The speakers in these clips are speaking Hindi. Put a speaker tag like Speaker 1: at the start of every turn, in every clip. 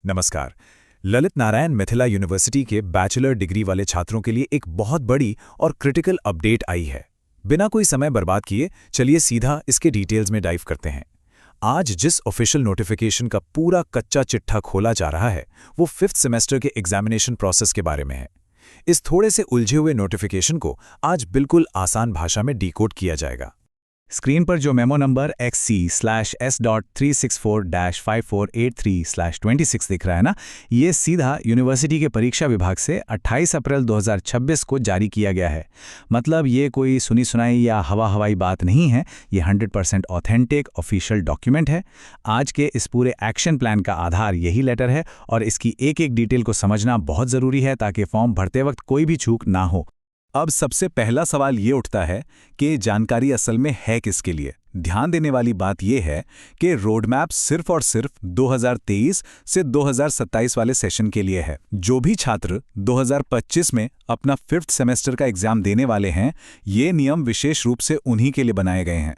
Speaker 1: नमस्कार। ललित नारायण मिथिला यूनिवर्सिटी के बैचलर डिग्री वाले छात्रों के लिए एक बहुत बड़ी और क्रिटिकल अपडेट आई है। बिना कोई समय बर्बाद किए चलिए सीधा इसके डिटेल्स में डाइव करते हैं। आज जिस ऑफिशियल नोटिफिकेशन का पूरा कच्चा चिट्ठा खोला जा रहा है वो 5th सेमेस्टर के एग्जामिनेशन प्रोसेस के बारे में है। इस थोड़े से उलझे हुए नोटिफिकेशन को आज बिल्कुल आसान भाषा में डिकोड किया जाएगा।
Speaker 2: स्क्रीन पर जो मेमो नंबर XC/S.364-5483/26 दिख रहा है ना, ये सीधा यूनिवर्सिटी के परीक्षा विभाग से 28 अप्रैल 2026 को जारी किया गया है। मतलब ये कोई सुनी सुनाई या हवाई बात नहीं है, ये 100% ऑथेंटिक ऑफिशियल डॉक्यूमेंट है। आज के इस पूरे एक्शन प्लान का आधार यही लेटर है और इसकी एक एक डिटेल को समझना बहुत ज़रूरी है ताकि फॉर्म भरते वक्त कोई भी चूक ना हो।
Speaker 1: अब सबसे पहला सवाल ये उठता है कि जानकारी असल में है किसके लिए। ध्यान देने वाली बात यह है कि रोड मैप सिर्फ और सिर्फ 2023 से 2027 वाले सेशन के लिए है। जो भी छात्र 2025 में अपना 5th सेमेस्टर का एग्जाम देने वाले हैं, ये नियम विशेष रूप से उन्हीं के लिए बनाए गए हैं।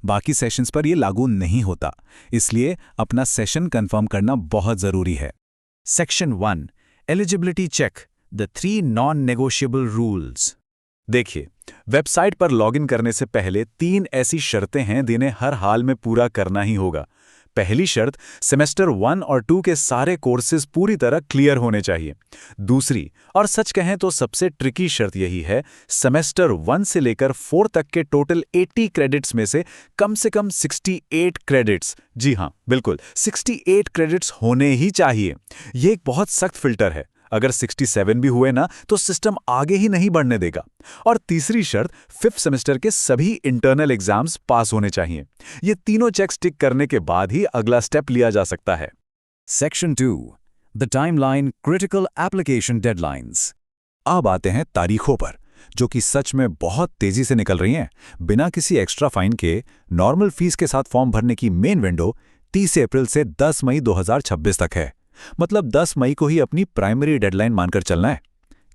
Speaker 1: बाकी सेशंस पर ये लागू नहीं होता, इसलिए अपना सेशन कंफर्म करना बहुत जरूरी है।
Speaker 2: Section 1 eligibility check, the 3 non-negotiable rules.
Speaker 1: देखिए, वेबसाइट पर लॉगिन करने से पहले 3 ऐसी शर्तें हैं जिन्हें हर हाल में पूरा करना ही होगा। पहली शर्त, सेमेस्टर 1 और 2 के सारे कोर्सेज पूरी तरह क्लियर होने चाहिए। दूसरी और सच कहें तो सबसे ट्रिकी शर्त यही है, सेमेस्टर 1 से लेकर 4 तक के टोटल 80 क्रेडिट्स में से कम 68 क्रेडिट्स, जी हाँ बिल्कुल 68 क्रेडिट्स होने ही चाहिए। ये एक बहुत सख्त फिल्टर है। अगर 67 भी हुए ना तो सिस्टम आगे ही नहीं बढ़ने देगा। और तीसरी शर्त, 5th सेमेस्टर के सभी इंटरनल एग्जाम्स पास होने चाहिए। ये तीनों चेक्स टिक करने के बाद ही अगला स्टेप लिया जा सकता है।
Speaker 2: Section 2 the timeline, critical application deadlines.
Speaker 1: अब आते हैं तारीखों पर, जो कि सच में बहुत तेजी से निकल रही हैं। बिना किसी एक्स्ट्रा फाइन के नॉर्मल फीस के साथ फॉर्म भरने की मेन विंडो 30 अप्रैल से 10 मई 2026 तक है। मतलब 10 मई को ही अपनी प्राइमरी डेडलाइन मानकर चलना है।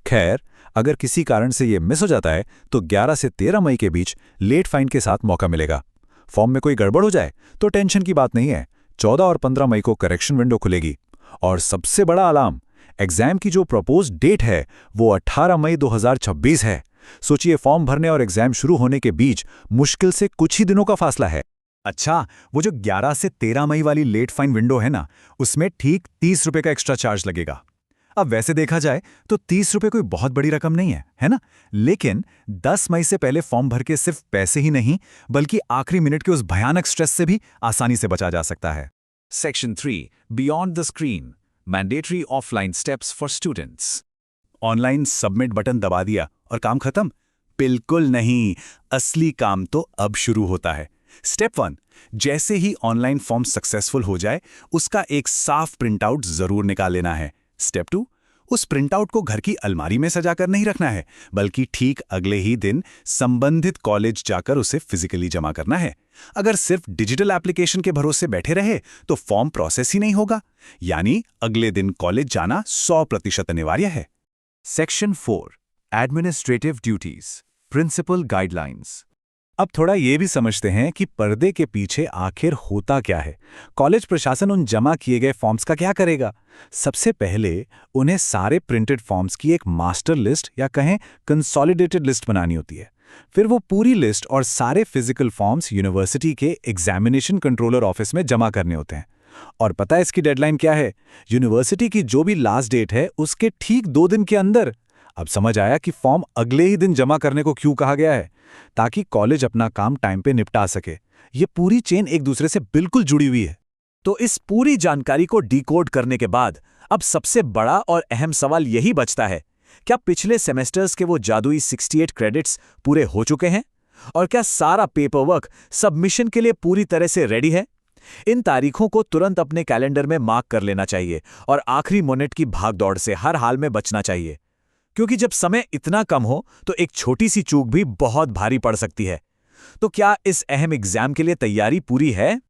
Speaker 1: खैर, अगर किसी कारण से ये मिस हो जाता है तो 11 से 13 मई के बीच लेट फाइन के साथ मौका मिलेगा। फॉर्म में कोई गड़बड़ हो जाए तो टेंशन की बात नहीं है, 14 और 15 मई को करेक्शन विंडो खुलेगी। और सबसे बड़ा अलार्म, एग्जाम की जो प्रपोज डेट है वो 18 मई 2026 है। सोचिए, फॉर्म भरने और एग्जाम शुरू होने के बीच मुश्किल से कुछ ही दिनों का फासला है।
Speaker 2: अच्छा, वो जो 11 से 13 मई वाली लेट फाइन विंडो है ना, उसमें ठीक 30 रुपये का एक्स्ट्रा चार्ज लगेगा। अब वैसे देखा जाए तो 30 रुपये कोई बहुत बड़ी रकम नहीं है ना? लेकिन 10 मई से पहले फॉर्म भर के सिर्फ पैसे ही नहीं बल्कि आखिरी मिनट के उस भयानक स्ट्रेस से भी आसानी से बचा जा सकता है।
Speaker 1: Section 3 beyond the screen, mandatory offline steps for students. Online submit button दबा दिया और काम खत्म? बिल्कुल नहीं, असली काम तो अब शुरू होता है। स्टेप 1, जैसे ही ऑनलाइन फॉर्म सक्सेसफुल हो जाए उसका एक साफ प्रिंटआउट जरूर निकाल लेना है। स्टेप 2, उस प्रिंटआउट को घर की अलमारी में सजाकर नहीं रखना है बल्कि ठीक अगले ही दिन संबंधित कॉलेज जाकर उसे फिजिकली जमा करना है। अगर सिर्फ डिजिटल एप्लीकेशन के भरोसे बैठे रहे तो फॉर्म प्रोसेस ही नहीं होगा, यानी अगले दिन कॉलेज जाना 100% अनिवार्य है।
Speaker 2: Section 4 administrative duties, principal guidelines.
Speaker 1: अब थोड़ा ये भी समझते हैं कि पर्दे के पीछे आखिर होता क्या है। कॉलेज प्रशासन उन जमा किए गए फॉर्म्स का क्या करेगा? सबसे पहले उन्हें सारे प्रिंटेड फॉर्म्स की एक मास्टर लिस्ट या कहें कंसोलिडेटेड लिस्ट बनानी होती है। फिर वो पूरी लिस्ट और सारे फिजिकल फॉर्म्स यूनिवर्सिटी के एग्जामिनेशन कंट्रोलर ऑफिस में जमा करने होते हैं। और पता है इसकी डेडलाइन क्या है? यूनिवर्सिटी की जो भी लास्ट डेट है उसके ठीक 2 दिन के अंदर। अब समझ आया कि फॉर्म अगले ही दिन जमा करने को क्यों कहा गया है, ताकि कॉलेज अपना काम टाइम पे निपटा सके। ये पूरी चेन एक दूसरे से बिल्कुल जुड़ी हुई है।
Speaker 2: तो इस पूरी जानकारी को डिकोड करने के बाद अब सबसे बड़ा और अहम सवाल यही बचता है, क्या पिछले सेमेस्टर्स के वो जादुई 68 क्रेडिट्स पूरे हो चुके हैं? और क्या सारा पेपर वर्क सबमिशन के लिए पूरी तरह से रेडी है? इन तारीखों को तुरंत अपने कैलेंडर में मार्क कर लेना चाहिए और आखिरी मिनट की भागदौड़ से हर हाल में बचना चाहिए, क्योंकि जब समय इतना कम हो तो एक छोटी सी चूक भी बहुत भारी पड़ सकती है। तो क्या इस अहम एग्जाम के लिए तैयारी पूरी है?